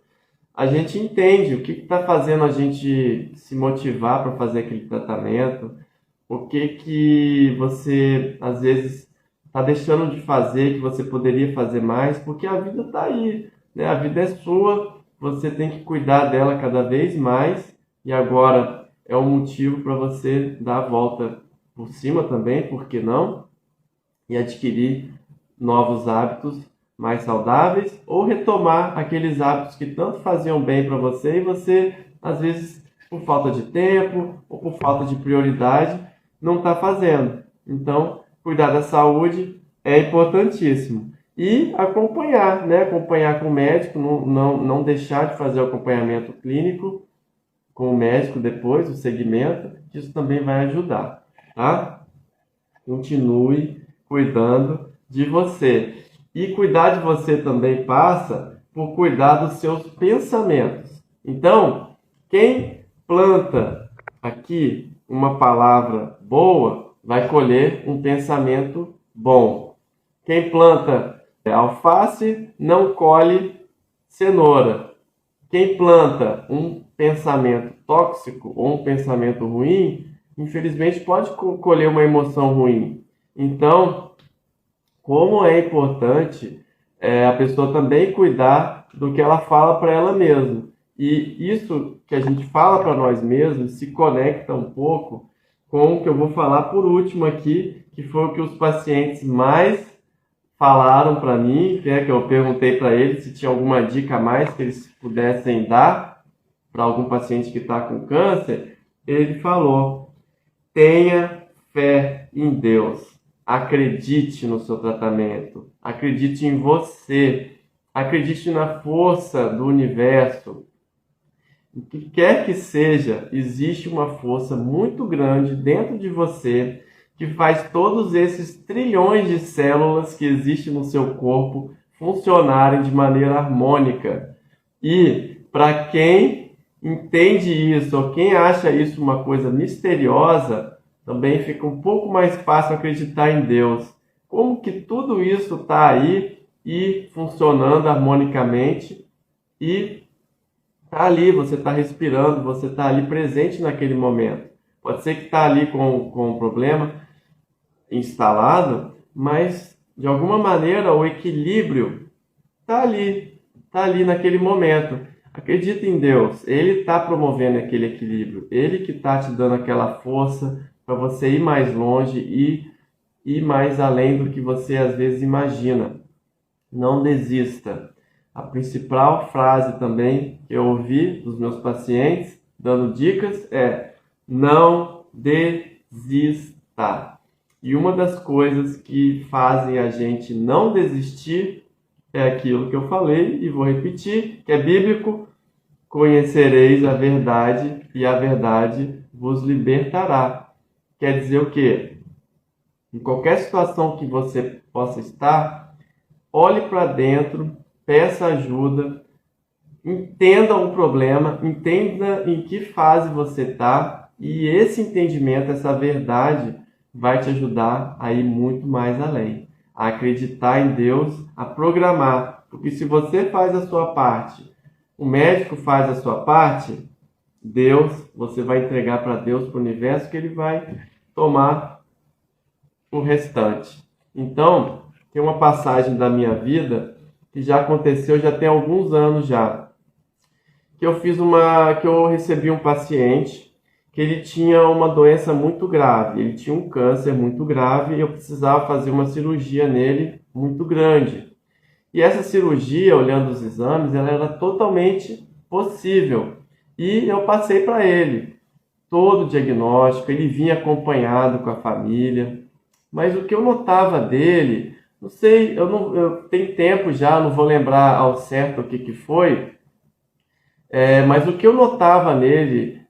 a gente entende o que está fazendo a gente se motivar para fazer aquele tratamento, o que você, às vezes, está deixando de fazer, que você poderia fazer mais, porque a vida está aí, né? A vida é sua, você tem que cuidar dela cada vez mais, e agora é um motivo para você dar a volta por cima também, por que não? E adquirir novos hábitos mais saudáveis, ou retomar aqueles hábitos que tanto faziam bem para você e você, às vezes, por falta de tempo ou por falta de prioridade, não está fazendo. Então, cuidar da saúde é importantíssimo. E acompanhar, né? Acompanhar com o médico, não deixar de fazer o acompanhamento clínico com o médico depois, o segmento, isso também vai ajudar, tá? Continue cuidando de você. E cuidar de você também passa por cuidar dos seus pensamentos. Então, quem planta aqui uma palavra boa, vai colher um pensamento bom. Quem planta alface, não colhe cenoura. Quem planta um pensamento tóxico ou um pensamento ruim, infelizmente pode colher uma emoção ruim. Então, como é importante a pessoa também cuidar do que ela fala para ela mesma. E isso que a gente fala para nós mesmos se conecta um pouco com o que eu vou falar por último aqui, que foi o que os pacientes mais falaram para mim, que eu perguntei para eles se tinha alguma dica a mais que eles pudessem dar para algum paciente que está com câncer. Ele falou: tenha fé em Deus. Acredite no seu tratamento, acredite em você, acredite na força do universo. O que quer que seja, existe uma força muito grande dentro de você que faz todos esses trilhões de células que existem no seu corpo funcionarem de maneira harmônica. E para quem entende isso, ou quem acha isso uma coisa misteriosa, também fica um pouco mais fácil acreditar em Deus. Como que tudo isso está aí e funcionando harmonicamente e está ali, você está respirando, você está ali presente naquele momento. Pode ser que está ali com um problema instalado, mas de alguma maneira o equilíbrio está ali naquele momento. Acredita em Deus, Ele está promovendo aquele equilíbrio, Ele que está te dando aquela força para você ir mais longe e ir mais além do que você às vezes imagina. Não desista. A principal frase também que eu ouvi dos meus pacientes, dando dicas, é: não desista. E uma das coisas que fazem a gente não desistir é aquilo que eu falei, e vou repetir, que é bíblico: conhecereis a verdade e a verdade vos libertará. Quer dizer o quê? Em qualquer situação que você possa estar, olhe para dentro, peça ajuda, entenda o problema, entenda em que fase você está, e esse entendimento, essa verdade, vai te ajudar a ir muito mais além, a acreditar em Deus, a programar. Porque se você faz a sua parte, o médico faz a sua parte, Deus, você vai entregar para Deus, para o universo, que Ele vai tomar o restante. Então, tem uma passagem da minha vida que já aconteceu, já tem alguns anos já, que eu recebi um paciente que ele tinha uma doença muito grave, ele tinha um câncer muito grave e eu precisava fazer uma cirurgia nele muito grande. E essa cirurgia, olhando os exames, ela era totalmente possível. E eu passei para ele. todo o diagnóstico, ele vinha acompanhado com a família, mas o que eu notava dele, não sei, eu tenho tempo já, não vou lembrar ao certo o que foi, mas o que eu notava nele,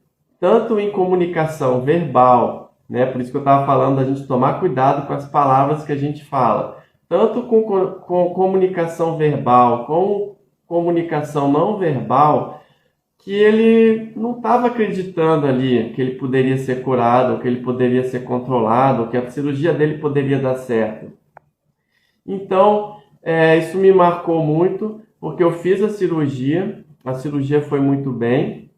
tanto em comunicação verbal, né, por isso que eu estava falando da gente tomar cuidado com as palavras que a gente fala, tanto com comunicação verbal, com comunicação não verbal, que ele não estava acreditando ali que ele poderia ser curado, que ele poderia ser controlado, que a cirurgia dele poderia dar certo. Então, isso me marcou muito, porque eu fiz a cirurgia foi muito bem,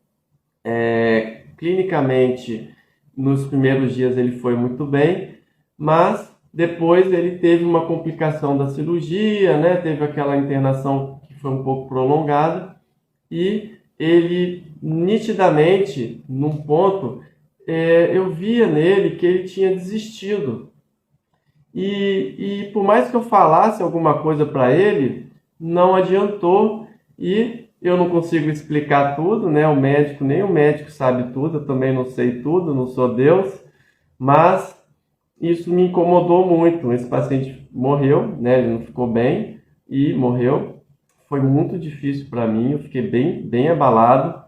clinicamente, nos primeiros dias ele foi muito bem, mas depois ele teve uma complicação da cirurgia, né? Teve aquela internação que foi um pouco prolongada, e ele, nitidamente, num ponto, eu via nele que ele tinha desistido. E por mais que eu falasse alguma coisa para ele, não adiantou, e eu não consigo explicar tudo, né? Nem o médico sabe tudo, eu também não sei tudo, não sou Deus, mas isso me incomodou muito. Esse paciente morreu, né? Ele não ficou bem e morreu. Foi muito difícil para mim, eu fiquei bem abalado,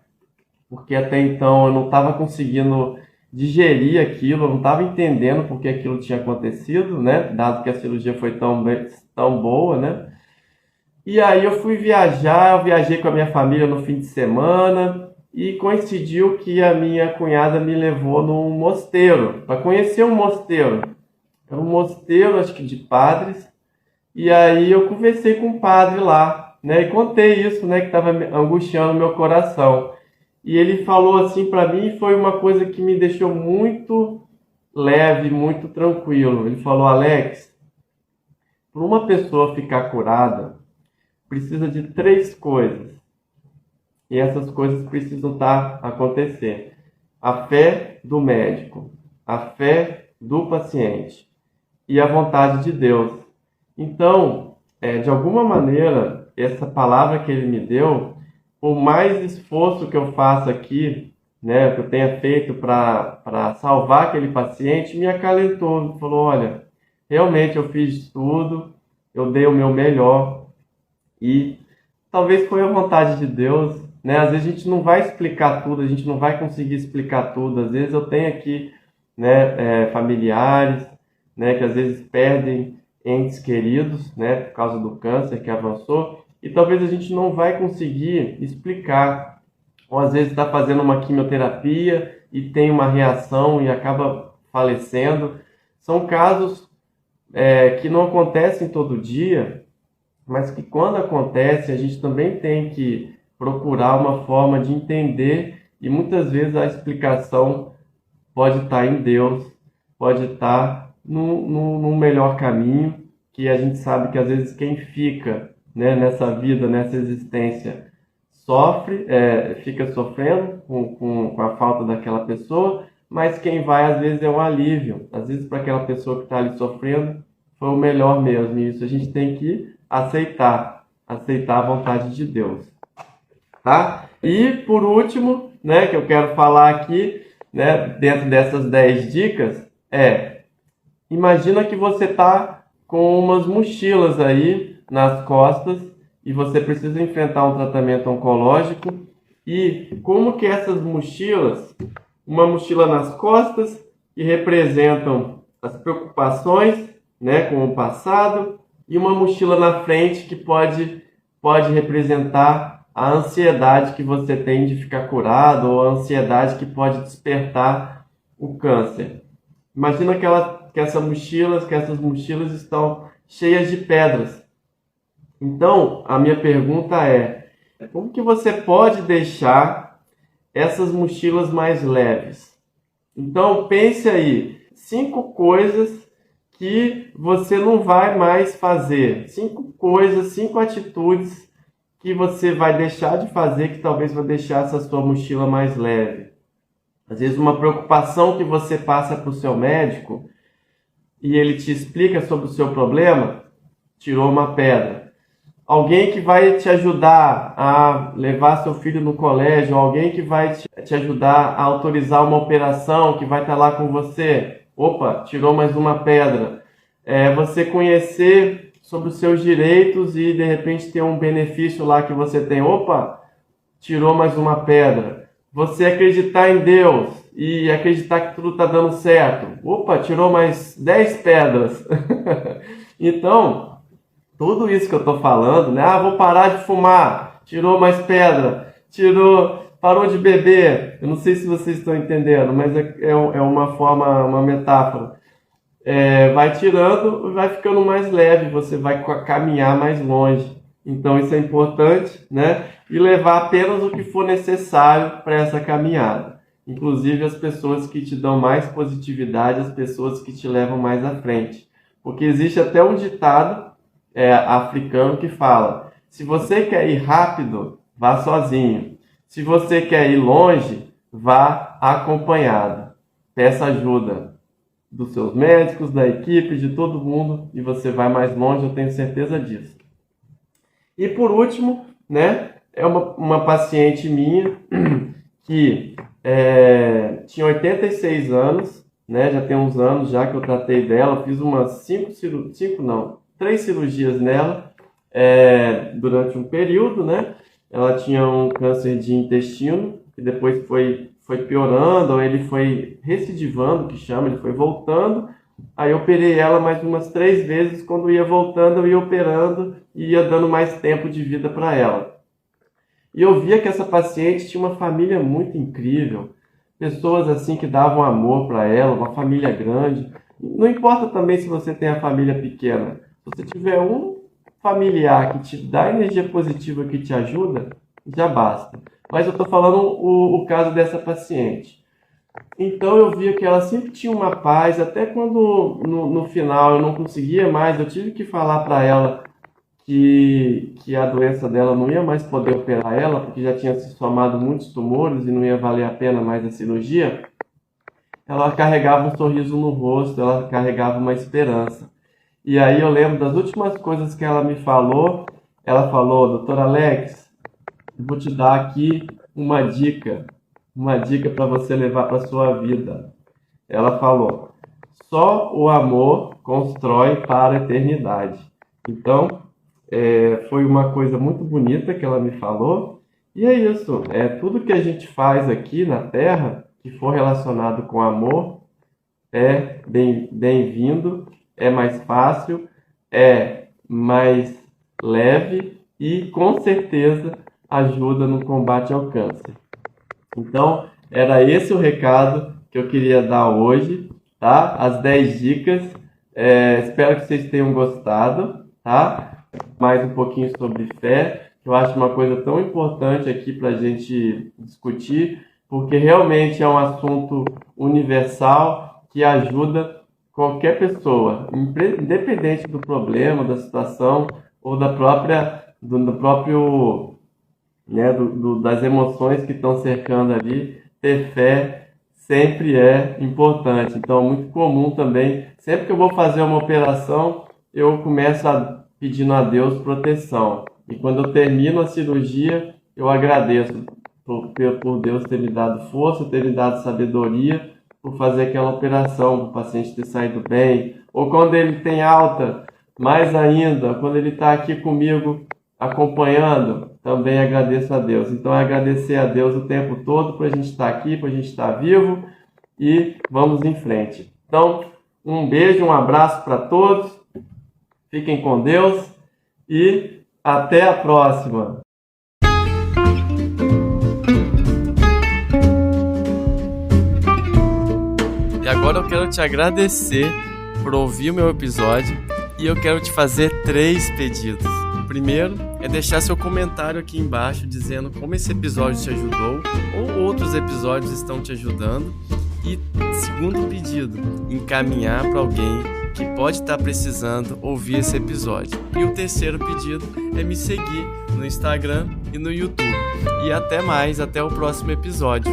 porque até então eu não estava conseguindo digerir aquilo, eu não estava entendendo por que aquilo tinha acontecido, né? Dado que a cirurgia foi tão boa, né? E aí eu viajei com a minha família no fim de semana, e coincidiu que a minha cunhada me levou num mosteiro, para conhecer um mosteiro. Era um mosteiro, acho que de padres, e aí eu conversei com o padre lá, né, e contei isso, né, que estava angustiando meu coração. E ele falou assim para mim, foi uma coisa que me deixou muito leve, muito tranquilo. Ele falou: Alex, para uma pessoa ficar curada, precisa de 3 coisas. E essas coisas precisam acontecer. A fé do médico, a fé do paciente e a vontade de Deus. Então, de alguma maneira, essa palavra que ele me deu, por mais esforço que eu faça aqui, né, que eu tenha feito para salvar aquele paciente, me acalentou. Me falou: olha, realmente eu fiz tudo, eu dei o meu melhor, e talvez foi a vontade de Deus, né? Às vezes a gente não vai explicar tudo, a gente não vai conseguir explicar tudo. Às vezes eu tenho aqui, né, familiares, né, que às vezes perdem entes queridos, né, por causa do câncer que avançou, e talvez a gente não vai conseguir explicar. Ou às vezes está fazendo uma quimioterapia e tem uma reação e acaba falecendo. São casos que não acontecem todo dia, mas que quando acontece a gente também tem que procurar uma forma de entender, e muitas vezes a explicação pode estar em Deus, pode estar no melhor caminho, que a gente sabe que às vezes quem fica, né, nessa vida, nessa existência, sofre, fica sofrendo com a falta daquela pessoa, mas quem vai às vezes é um alívio. Às vezes para aquela pessoa que está ali sofrendo foi o melhor mesmo, e isso a gente tem que aceitar a vontade de Deus, tá? E por último, né, que eu quero falar aqui, né, dentro dessas 10 dicas, imagina que você tá com umas mochilas aí nas costas e você precisa enfrentar um tratamento oncológico, e como que essas mochilas, uma mochila nas costas que representam as preocupações, né, com o passado, e uma mochila na frente que pode representar a ansiedade que você tem de ficar curado, ou a ansiedade que pode despertar o câncer. Imagina que essas mochilas estão cheias de pedras. Então, a minha pergunta é: como que você pode deixar essas mochilas mais leves? Então, pense aí, 5 coisas que você não vai mais fazer. 5 coisas, 5 atitudes que você vai deixar de fazer, que talvez vai deixar essa sua mochila mais leve. Às vezes uma preocupação que você passa para o seu médico e ele te explica sobre o seu problema, tirou uma pedra. alguém que vai te ajudar a levar seu filho no colégio, alguém que vai te ajudar a autorizar uma operação, que vai estar lá com você. Opa, tirou mais uma pedra. Você conhecer sobre os seus direitos e de repente ter um benefício lá que você tem. Opa, tirou mais uma pedra. Você acreditar em Deus e acreditar que tudo está dando certo. Opa, tirou mais 10 pedras. Então, tudo isso que eu estou falando, né? Vou parar de fumar. Tirou mais pedra. Parou de beber. Eu não sei se vocês estão entendendo, mas é uma forma, uma metáfora. Vai tirando, vai ficando mais leve, você vai caminhar mais longe. Então isso é importante, né? E levar apenas o que for necessário para essa caminhada. Inclusive as pessoas que te dão mais positividade, as pessoas que te levam mais à frente. Porque existe até um ditado africano que fala: se você quer ir rápido, vá sozinho. Se você quer ir longe, vá acompanhado. Peça ajuda dos seus médicos, da equipe, de todo mundo, e você vai mais longe, eu tenho certeza disso. E por último, né, é uma paciente minha que tinha 86 anos, né, já tem uns anos já que eu tratei dela, fiz umas 3 cirurgias nela durante um período, né? Ela tinha um câncer de intestino, que depois foi piorando, ou ele foi recidivando, que chama, ele foi voltando. Aí eu operei ela mais umas 3 vezes, quando ia voltando eu ia operando e ia dando mais tempo de vida para ela. E eu via que essa paciente tinha uma família muito incrível, pessoas assim que davam amor para ela, uma família grande. Não importa também se você tem a família pequena, se você tiver um familiar que te dá energia positiva, que te ajuda, já basta. Mas eu estou falando o caso dessa paciente. Então eu via que ela sempre tinha uma paz, até quando no final eu não conseguia mais, eu tive que falar para ela que a doença dela não ia mais poder operar ela, porque já tinha se formado muitos tumores e não ia valer a pena mais a cirurgia. Ela carregava um sorriso no rosto, ela carregava uma esperança. E aí eu lembro das últimas coisas que ela me falou. Ela falou: Dr. Alex, eu vou te dar aqui uma dica para você levar para a sua vida. Ela falou: só o amor constrói para a eternidade. Então, foi uma coisa muito bonita que ela me falou. E é isso, tudo que a gente faz aqui na Terra, que for relacionado com amor, é bem-vindo, é mais fácil, é mais leve e, com certeza, ajuda no combate ao câncer. Então, era esse o recado que eu queria dar hoje, tá? As 10 dicas. Espero que vocês tenham gostado, tá? Mais um pouquinho sobre fé, que eu acho uma coisa tão importante aqui para a gente discutir, porque realmente é um assunto universal que ajuda qualquer pessoa, independente do problema, da situação ou do próprio, né, das emoções que estão cercando ali. Ter fé sempre é importante. Então é muito comum também, sempre que eu vou fazer uma operação, eu começo pedindo a Deus proteção. E quando eu termino a cirurgia, eu agradeço por Deus ter me dado força, ter me dado sabedoria, por fazer aquela operação, para o paciente ter saído bem. Ou quando ele tem alta, mais ainda, quando ele está aqui comigo acompanhando, também agradeço a Deus. Então é agradecer a Deus o tempo todo para a gente estar aqui, para a gente estar vivo, e vamos em frente. Então, um beijo, um abraço para todos, fiquem com Deus e até a próxima! E agora eu quero te agradecer por ouvir o meu episódio e eu quero te fazer 3 pedidos. O primeiro é deixar seu comentário aqui embaixo dizendo como esse episódio te ajudou ou outros episódios estão te ajudando. E segundo pedido, encaminhar para alguém que pode estar precisando ouvir esse episódio. E o terceiro pedido é me seguir no Instagram e no YouTube. E até mais, até o próximo episódio.